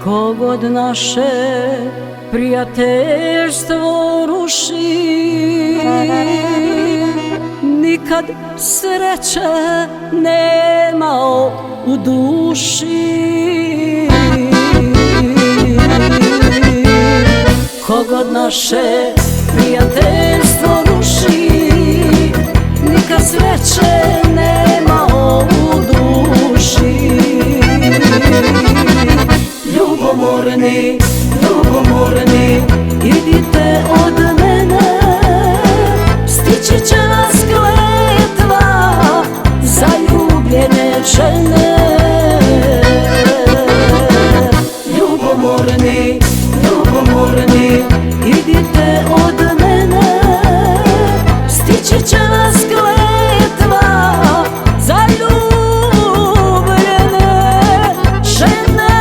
Ko god naše prijateljstvo ruši, nikad sreće nemao u duši. Ko god naše prijateljstvo ruši, nikad sreće nemao u duši. Ljubomorni, ljubomorni, idite od mene, stići će nas kletva zaljubljene žene. Ljubomorni, ljubomorni, idite od mene, stići će nas kletva zaljubljene žene.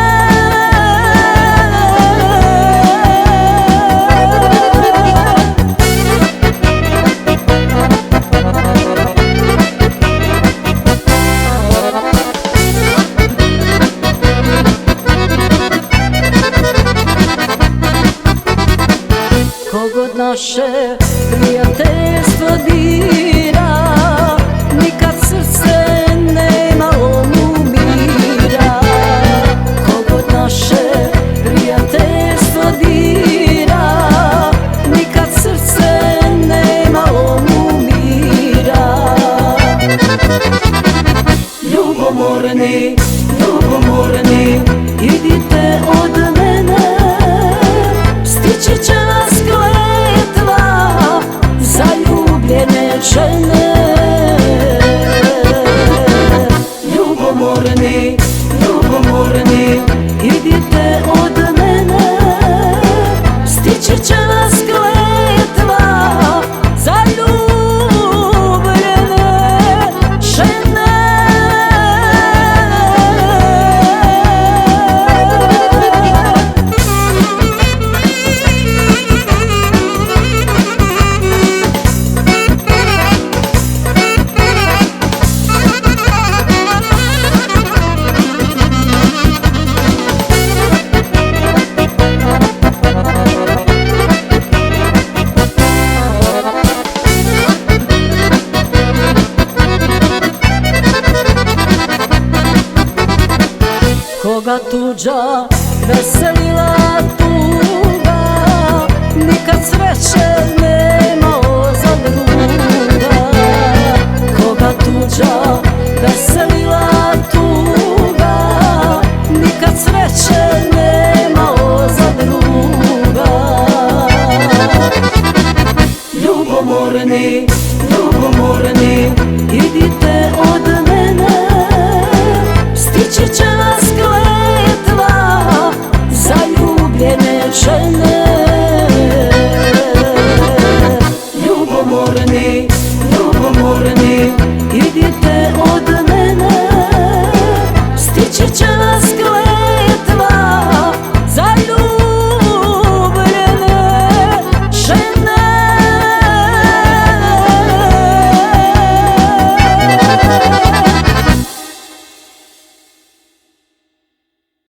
Kogod naše prijateljstvo dira, nikad srce nemalo mu mira. Kogod naše prijateljstvo dira, nikad srce nemalo mu mira. Ljubomorni, ljubomorni, idite od mene, stići će nas kletva zaljubljene žene. Ljubomorni, ljubomorni, idite od mene, stići će nas kletva zaljubljene žene. Koga tuđa veselila tuga, nikad sreće nemao za druga. Koga tuđa veselila tuga, nikad sreće nemao za druga. Ljubomorni, ljubomorni, idite od mene, stići će nas kletva zaljubljene žene.